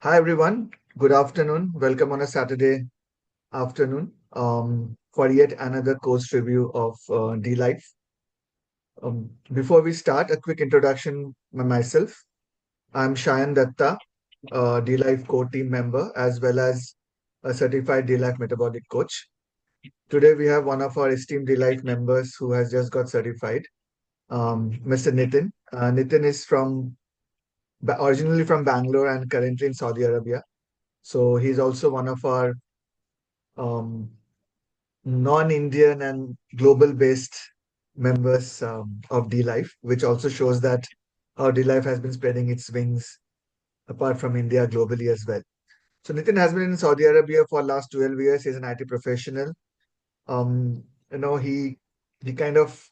Hi everyone, good afternoon. Welcome on a Saturday afternoon for yet another course review of D-Life. Before we start, a quick introduction by myself. I'm Shayan Datta, D-Life core team member as well as a certified D-Life metabolic coach. Today we have one of our esteemed D-Life members who has just got certified, Mr. Nithin. Nithin is originally from Bangalore and currently in Saudi Arabia. So he's also one of our um, non-Indian and global-based members of D-Life, which also shows that how D-Life has been spreading its wings apart from India globally as well. So Nitin has been in Saudi Arabia for last 12 years. He's an IT professional. Um, he kind of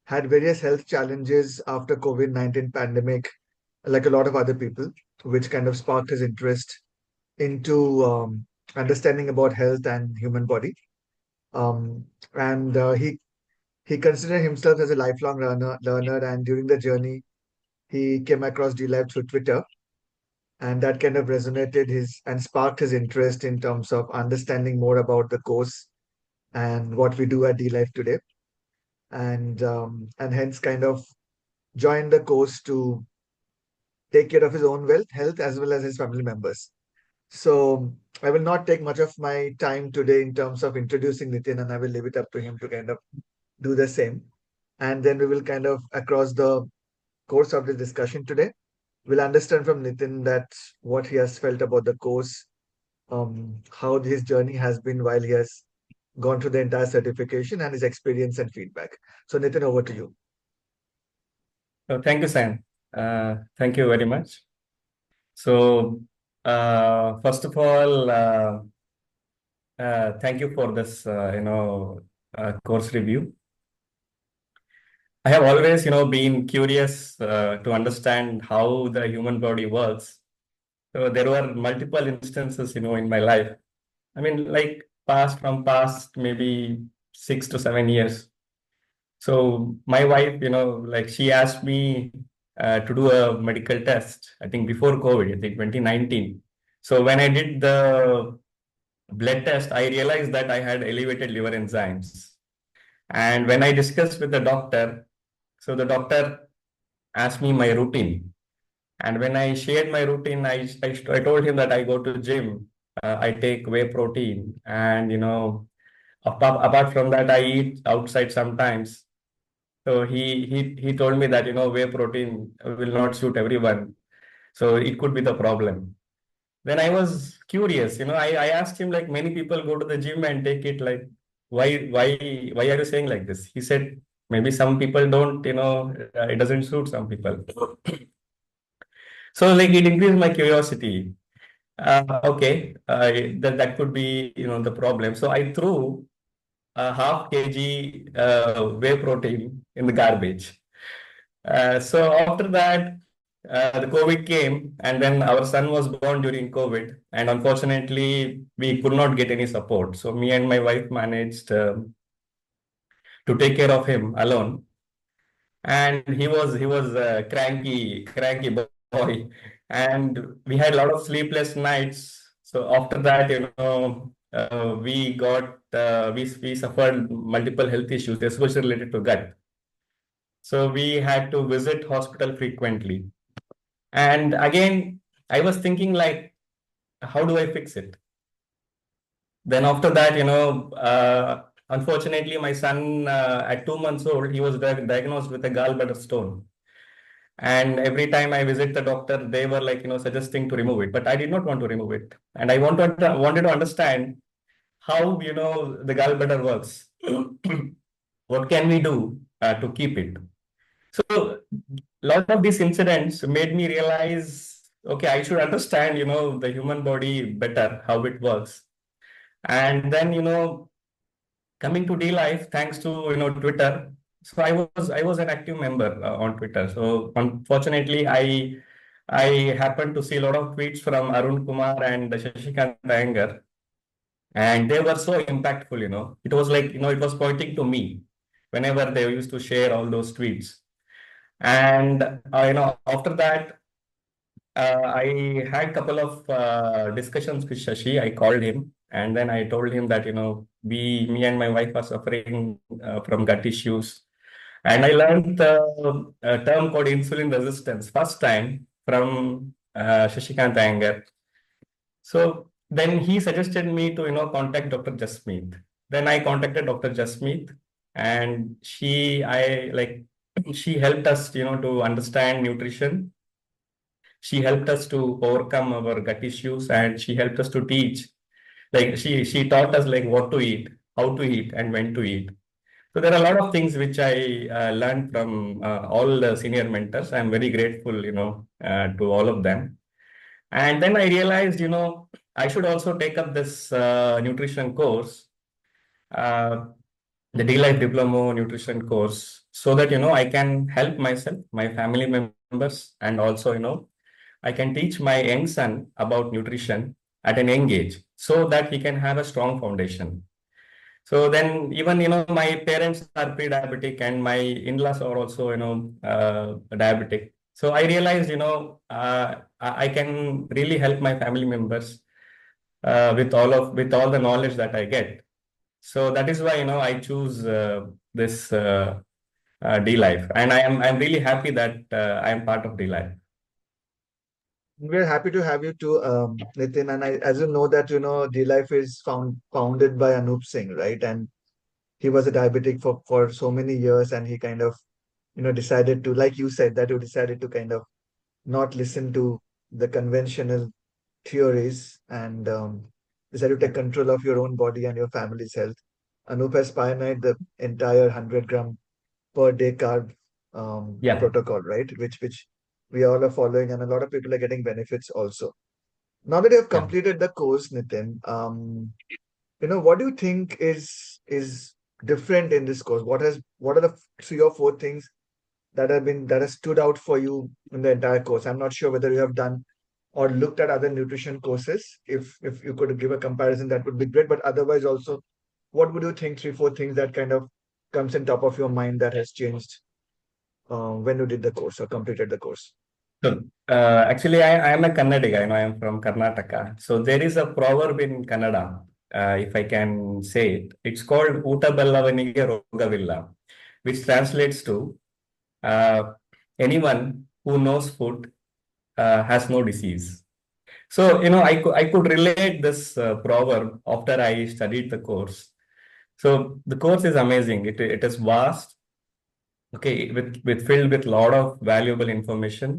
had various health challenges after COVID-19 pandemic, like a lot of other people, which kind of sparked his interest into understanding about health and human body. Um, and he considered himself as a lifelong learner, and during the journey, he came across DLive through Twitter, and that kind of resonated his and sparked his interest in terms of understanding more about the course and what we do at DLive today, and hence kind of joined the course to take care of his own health as well as his family members. So I will not take much of my time today in terms of introducing Nitin, and I will leave it up to him to kind of do the same. And then we will kind of, across the course of the discussion today, we'll understand from Nitin that what he has felt about the course, how his journey has been while he has gone through the entire certification and his experience and feedback. So Nitin, over to you. Thank you, Sam. Thank you very much. So, first of all, thank you for this, course review. I have always, been curious to understand how the human body works. So there were multiple instances, in my life. I mean, like past maybe 6 to 7 years. So my wife, like she asked me to do a medical test, I think before COVID, I think 2019. So when I did the blood test, I realized that I had elevated liver enzymes. And when I discussed with the doctor, so the doctor asked me my routine. And when I shared my routine, I told him that I go to gym, I take whey protein, and apart from that, I eat outside sometimes. So he told me that whey protein will not suit everyone, so it could be the problem. Then I was curious, I asked him, like, many people go to the gym and take it, like, why are you saying like this? He said maybe some people don't, it doesn't suit some people. So like it increased my curiosity. Okay, that could be the problem. So I threw a half kg whey protein in the garbage. So after that, the COVID came, and then our son was born during COVID, and unfortunately, we could not get any support. So me and my wife managed to take care of him alone, and he was a cranky boy, and we had a lot of sleepless nights. So after that, we suffered multiple health issues, especially related to gut. So we had to visit hospital frequently. And again, I was thinking, like, how do I fix it? Then after that, unfortunately, my son, at 2 months old, he was diagnosed with a gallbladder stone. And every time I visit the doctor, they were like, suggesting to remove it. But I did not want to remove it. And I wanted to understand how, the gallbladder works. What can we do to keep it? So a lot of these incidents made me realize, okay, I should understand, the human body better, how it works. And then, coming to D-Life, thanks to, Twitter. So I was an active member on Twitter. So unfortunately, I happened to see a lot of tweets from Arun Kumar and Shashikant Iyengar, and they were so impactful, It was like, it was pointing to me whenever they used to share all those tweets. And after that, I had a couple of discussions with Shashi. I called him and then I told him that, me and my wife are suffering from gut issues. And I learned a term called insulin resistance first time from Shashikant Iyengar. So then he suggested me to, contact Dr. Jasmeet. Then I contacted Dr. Jasmeet and she helped us, to understand nutrition. She helped us to overcome our gut issues and she helped us to teach. Like she taught us like what to eat, how to eat, and when to eat. So there are a lot of things which I learned from all the senior mentors. I'm very grateful, to all of them. And then I realized, I should also take up this nutrition course, uh, the D-Life Diploma nutrition course, so that, I can help myself, my family members, and also, I can teach my young son about nutrition at an young age so that he can have a strong foundation. So then even, my parents are pre-diabetic and my in-laws are also, diabetic. So I realized, I can really help my family members with all the knowledge that I get. So that is why, I choose this D-Life. And I'm really happy that I am part of D-Life. We're happy to have you too, Nitin. And as you know that, D-Life is founded by Anup Singh, right? And he was a diabetic for so many years, and he kind of, decided to, like you said, that you decided to kind of not listen to the conventional theories and decided to Yeah. take control of your own body and your family's health. Anup has pioneered the entire 100-gram per day carb Yeah. protocol, right? Which we all are following, and a lot of people are getting benefits also. Now that you have Yeah. completed the course, Nitin, what do you think is different in this course? What are the 3 or 4 things that have stood out for you in the entire course? I'm not sure whether you have done or looked at other nutrition courses. If you could give a comparison, that would be great. But otherwise, also, what would you think 3, 4 things that kind of comes in top of your mind that has changed when you did the course or completed the course? So, actually, I am a Kannadiga. I am from Karnataka. So there is a proverb in Kannada, if I can say it. It's called Uta Ballavaniಗೆ ರೋಗವಿಲ್ಲ, which translates to uh, anyone who knows food has no disease. So, I could relate this proverb after I studied the course. So the course is amazing. It is vast, okay, with filled with a lot of valuable information.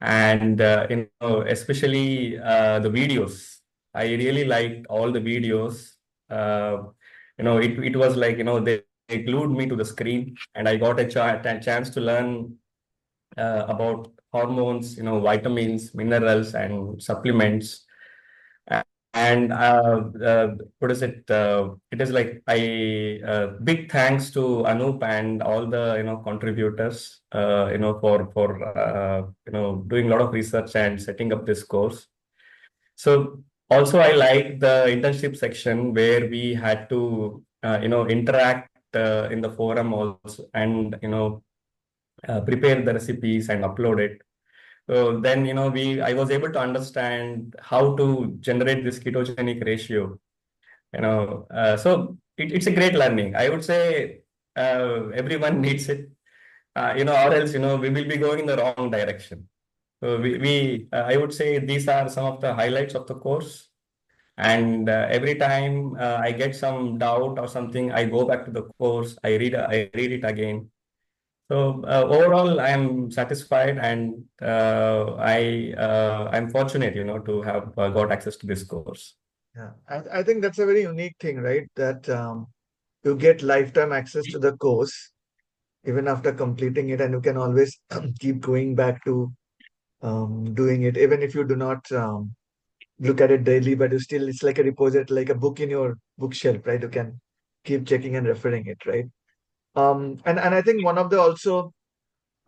And especially the videos. I really liked all the videos. It was like, they glued me to the screen and I got a chance to learn about hormones, vitamins, minerals, and supplements. And what is it? It is like big thanks to Anup and all the contributors, for doing a lot of research and setting up this course. So also I like the internship section where we had to interact in the forum also and prepare the recipes and upload it. So then, I was able to understand how to generate this ketogenic ratio, so it's a great learning. I would say everyone needs it, or else, we will be going in the wrong direction. So I would say these are some of the highlights of the course. And every time I get some doubt or something, I go back to the course, I read it again. So overall, I am satisfied and I'm fortunate, to have got access to this course. Yeah, I think that's a very unique thing, right? That you get lifetime access to the course even after completing it, and you can always keep going back to doing it, even if you do not look at it daily, but you still, it's like a repository, like a book in your bookshelf, right? You can keep checking and referring it, right? And I think one of the also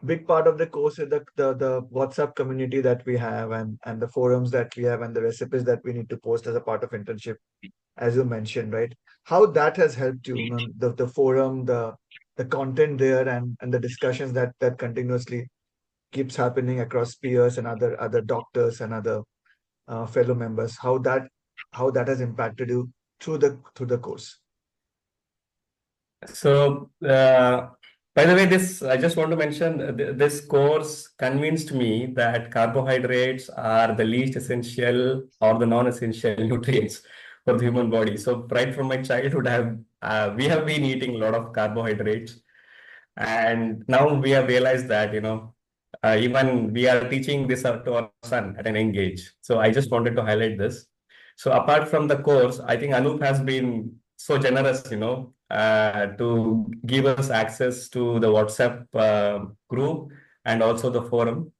big part of the course is the WhatsApp community that we have, and the forums that we have, and the recipes that we need to post as a part of internship, as you mentioned, right? How that has helped you, the forum, the content there, and the discussions that continuously keeps happening across peers and other doctors and other fellow members, how that has impacted you through the course. So, by the way, this I just want to mention this course convinced me that carbohydrates are the least essential or the non-essential nutrients for the human body. So, right from my childhood, we have been eating a lot of carbohydrates, and now we have realized that even we are teaching this to our son at an young age. So, I just wanted to highlight this. So, apart from the course, I think Anup has been so generous, to give us access to the WhatsApp group and also the forum.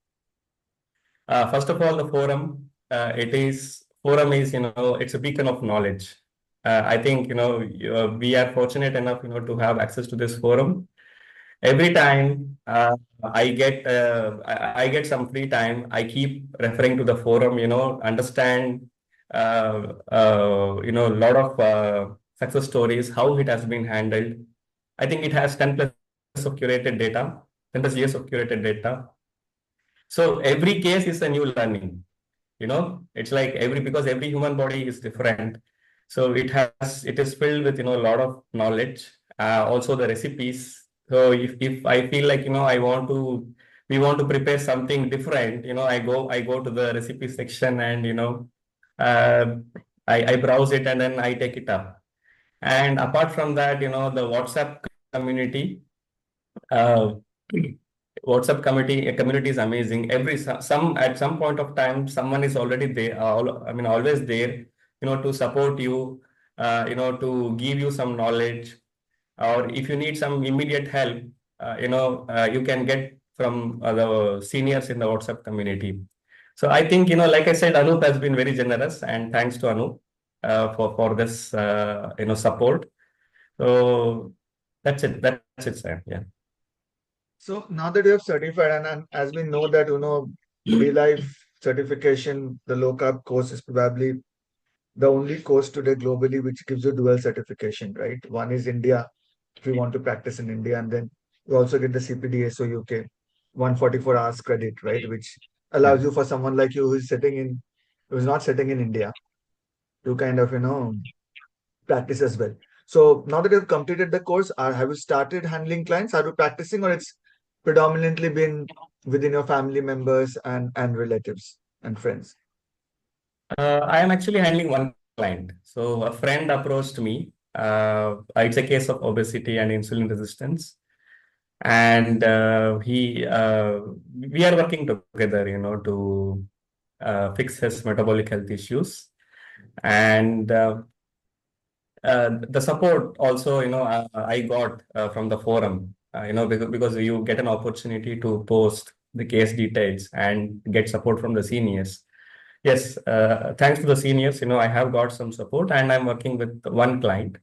First of all, the forum is, it's a beacon of knowledge. I think, we are fortunate enough, to have access to this forum. Every time I get some free time, I keep referring to the forum, understand, a lot of success stories, how it has been handled. I think it has 10 plus of curated data, 10 plus years of curated data. So every case is a new learning. It's like because every human body is different. So it is filled with, a lot of knowledge, also the recipes. So if I feel like, we want to prepare something different, I go to the recipe section and, uh, I browse it and then I take it up. And apart from that, the WhatsApp community, uh, community is amazing. Some at some point of time, someone is already there. Always there, to support you, to give you some knowledge, or if you need some immediate help, you can get from the seniors in the WhatsApp community. So I think, like I said, Anup has been very generous, and thanks to Anup for this, support. So that's it. That's it, Sam. Yeah. So now that you have certified, and as we know that, D-Life certification, the low carb course is probably the only course today globally which gives you dual certification, right? One is India, if you want to practice in India, and then you also get the CPD-SO UK 144 hours credit, right? Which Yeah. allows you, for someone like you who's not sitting in India, to kind of, practice as well. So now that you've completed the course, have you started handling clients? Are you practicing, or it's predominantly been within your family members and relatives and friends? I am actually handling one client. So a friend approached me. It's a case of obesity and insulin resistance, and we are working together, to fix his metabolic health issues. And the support also, I got from the forum, because you get an opportunity to post the case details and get support from the seniors. Yes, thanks to the seniors, I have got some support, and I'm working with one client.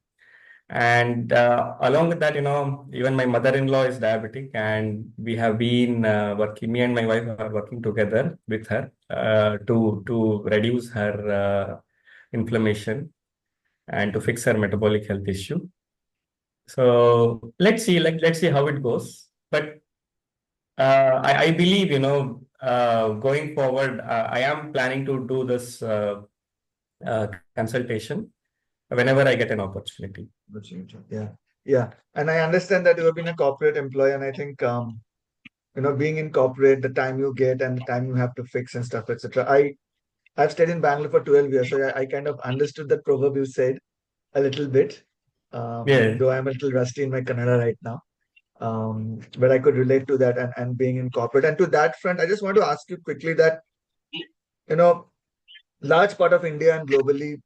And along with that, even my mother-in-law is diabetic, and we have been working, me and my wife are working together with her to reduce her inflammation and to fix her metabolic health issue. So let's see how it goes. But I believe, going forward, I am planning to do this consultation whenever I get an opportunity. Yeah, yeah. And I understand that you have been a corporate employee, and I think being in corporate, the time you get and the time you have to fix and stuff, etc. I've stayed in Bangalore for 12 years, so I kind of understood that proverb you said a little bit. Yeah. Though I'm a little rusty in my Kannada right now. But I could relate to that, and being in corporate. And to that front, I just want to ask you quickly that, you know, large part of India and globally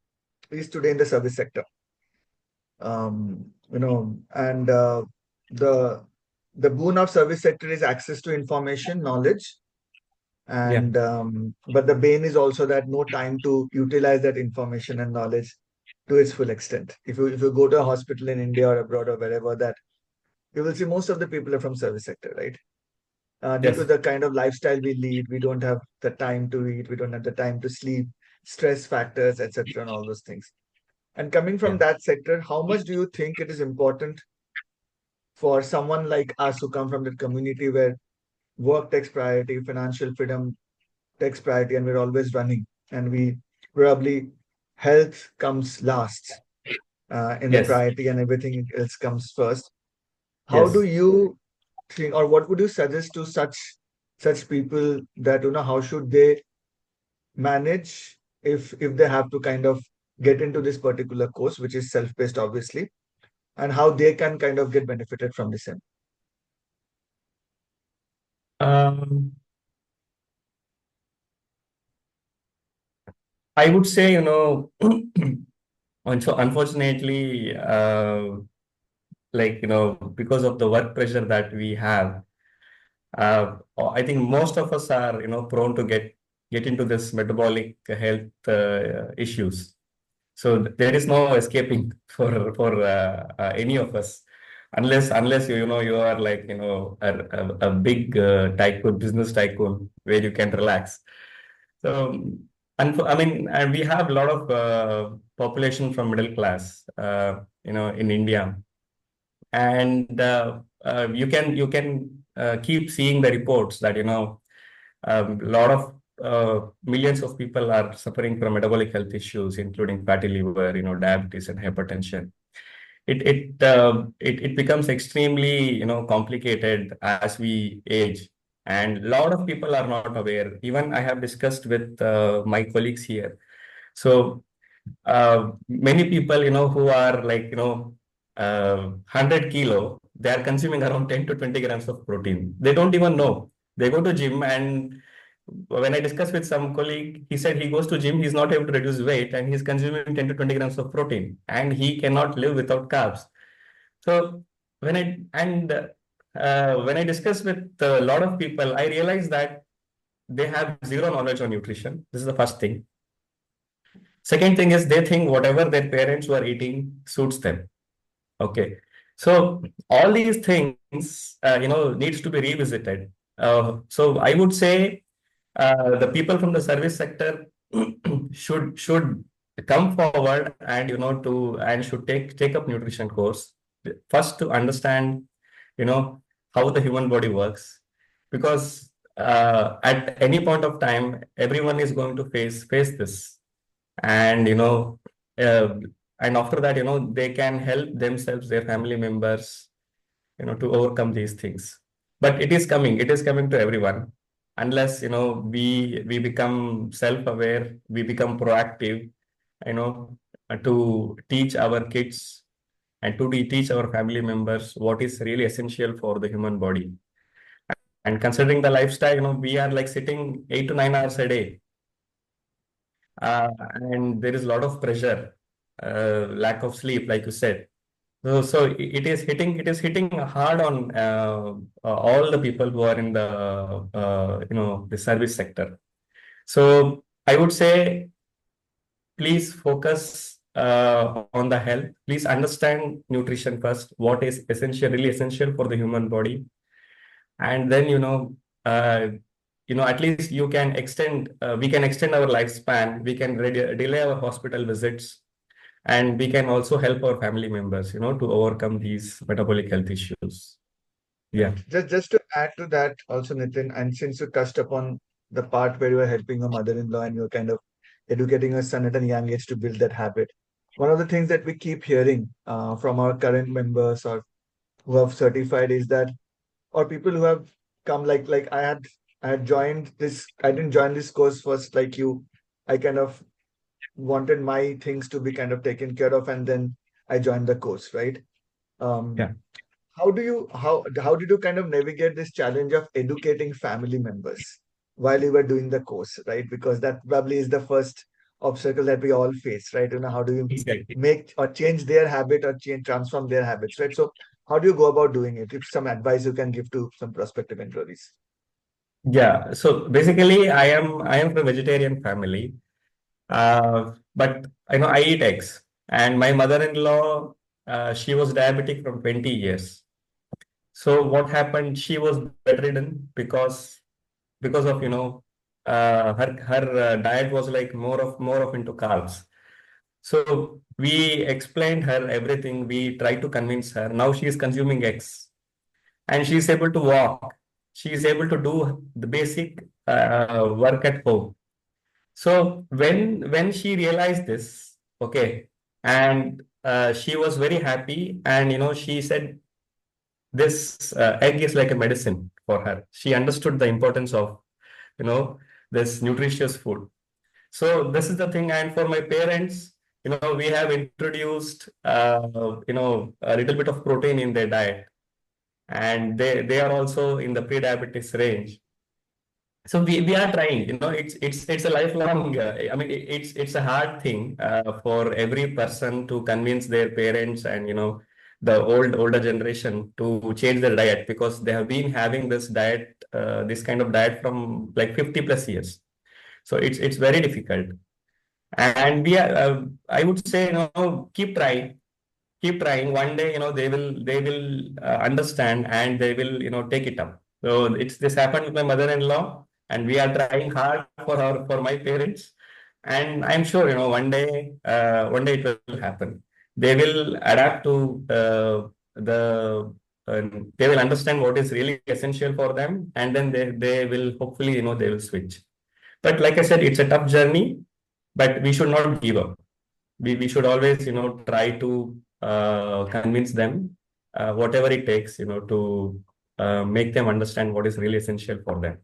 is today in the service sector. And the the boon of service sector is access to information, knowledge, Yeah. and but the bane is also that no time to utilize that information and knowledge to its full extent. If you go to a hospital in India or abroad or wherever, that you will see most of the people are from service sector, right? Due to Yes. the kind of lifestyle we lead, we don't have the time to eat, we don't have the time to sleep, stress factors, etc., and all those things. And coming from Yeah. that sector, how much do you think it is important for someone like us who come from the community where work takes priority, financial freedom takes priority, and we're always running. And we probably health comes last in the Yes, priority, and everything else comes first. How do yes. you think, or what would you suggest to such people that how should they manage if they have to kind of get into this particular course, which is self-paced, obviously, and how they can kind of get benefited from this end? Um, I would say, unfortunately, because of the work pressure that we have, I think most of us are, prone to get into this metabolic health issues. So there is no escaping for any of us, unless you are like a big tycoon, business tycoon, where you can relax. So, I mean, and we have a lot of population from middle class, in India, and you can keep seeing the reports that a lot of millions of people are suffering from metabolic health issues, including fatty liver, diabetes and hypertension. It becomes extremely complicated as we age, and a lot of people are not aware. Even I have discussed with my colleagues here. So many people who are like 100 kilo, they are consuming around 10 to 20 grams of protein. They don't even know. They go to gym, and when I discuss with some colleague, he said he goes to gym, he's not able to reduce weight, and he's consuming 10 to 20 grams of protein, and he cannot live without carbs. So when I discuss with a lot of people, I realize that they have zero knowledge on nutrition. This is the first thing. Second thing is they think whatever their parents were eating suits them. Okay. So all these things, needs to be revisited. So I would say the people from the service sector should come forward and should take up nutrition course first to understand how the human body works, because at any point of time everyone is going to face this, and uh, and after that they can help themselves, their family members, to overcome these things. But it is coming to everyone, unless we become self-aware, we become proactive, you know to teach our kids and to teach our family members what is really essential for the human body. And considering the lifestyle, we are like sitting 8 to 9 hours a day, and there is a lot of pressure, lack of sleep, like you said. So it is hitting hard on all the people who are in the service sector. So I would say, please focus on the health. Please understand nutrition first, what is essential, really essential for the human body, and then uh, at least we can extend our lifespan, we can delay our hospital visits, and we can also help our family members to overcome these metabolic health issues. Yeah. Yeah. Just to add to that also, Nitin, and since you touched upon the part where you are helping your mother-in-law and you're kind of educating your son at a young age to build that habit, one of the things that we keep hearing from our current members or who have certified is that, or people who have come like I had joined this, I didn't join this course first like you. I kind of wanted my things to be kind of taken care of, and then I joined the course, right? Um, Yeah. how did you kind of navigate this challenge of educating family members while you were doing the course, right? Because that probably is the first obstacle that we all face, right? How do you Exactly. make or change their habit or change transform their habits, right? So how do you go about doing it? If some advice you can give to some prospective enrollees. Yeah. So basically, I am from a vegetarian family, but I eat eggs, and my mother-in-law, she was diabetic from 20 years. So what happened? She was bedridden because of her diet was like more of into carbs. So we explained her everything. We tried to convince her. Now she is consuming eggs, and she is able to walk. she is able to do the basic work at home. So when she realized this, okay, and she was very happy, and she said this egg is like a medicine for her. She understood the importance of you know this nutritious food. So this is the thing. And for my parents, we have introduced a little bit of protein in their diet, and they are also in the pre-diabetes range. So we are trying. It's a lifelong. I mean, it's a hard thing for every person to convince their parents and the older generation to change their diet, because they have been having this diet, this kind of diet from like 50 plus years. So it's very difficult. And we are, I would say, keep trying. One day, they will understand, and they will, take it up. So this happened with my mother-in-law, and we are trying hard for my parents. And I'm sure, one day it will happen. They will adapt to uh, they will understand what is really essential for them, and then they will hopefully, they will switch. But like I said, it's a tough journey, but we should not give up. We should always, try to convince them, whatever it takes, to make them understand what is really essential for them.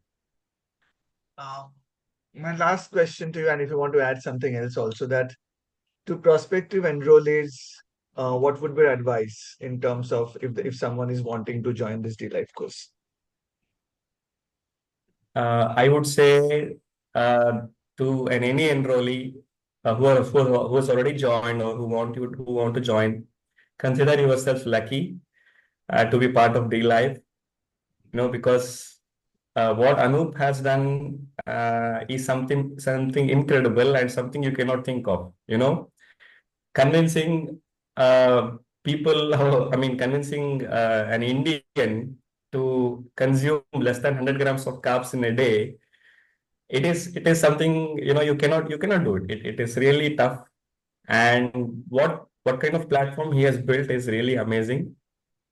Um, my last question to you, and if you want to add something else also, that to prospective enrollees, what would be your advice in terms of if someone is wanting to join this D-Life course? I would say to any enrollee who has already joined, or who want to join, consider yourself lucky to be part of D-Life, because what Anup has done is something incredible, and something you cannot think of. Convincing people, I mean, convincing an Indian to consume less than 100 grams of carbs in a day, it is something, you cannot do it. It is really tough. And what kind of platform he has built is really amazing.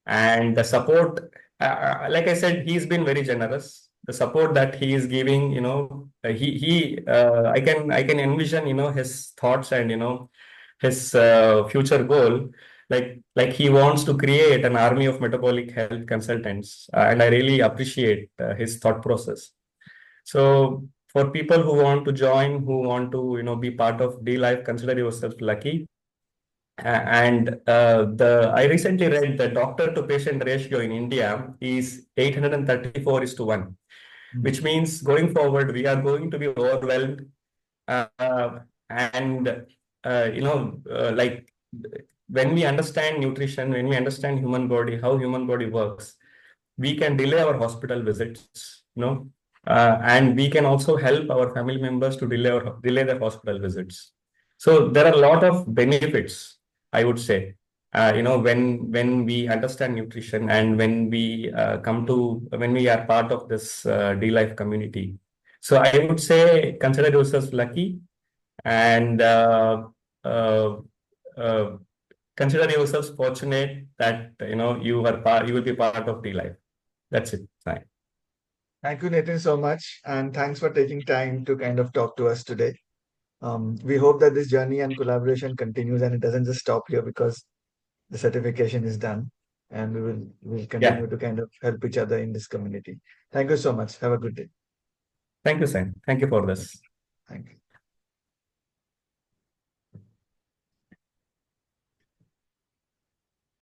And the support, like I said, he's been very generous. The support that he is giving, I can envision, his thoughts, and his future goal. Like he wants to create an army of metabolic health consultants, and I really appreciate his thought process. So for people who want to join, who want to be part of D Life, consider yourself lucky. And the I recently read the doctor to patient ratio in India is 834 is to 1, which means going forward, we are going to be overwhelmed. And, like when we understand nutrition, when we understand human body, how human body works, we can delay our hospital visits, and we can also help our family members to delay their hospital visits. So there are a lot of benefits, I would say, when we understand nutrition, and when we when we are part of this D-Life community. So I would say consider yourself lucky, and uh, uh, consider yourselves fortunate that you will be part of D-Life. That's it. Fine. Thank you, Nathan, so much. And thanks for taking time to kind of talk to us today. We hope that this journey and collaboration continues and it doesn't just stop here because the certification is done. And we will Yeah. continue to kind of help each other in this community. Thank you so much. Have a good day. Thank you, Sam. Thank you for this. Thank you.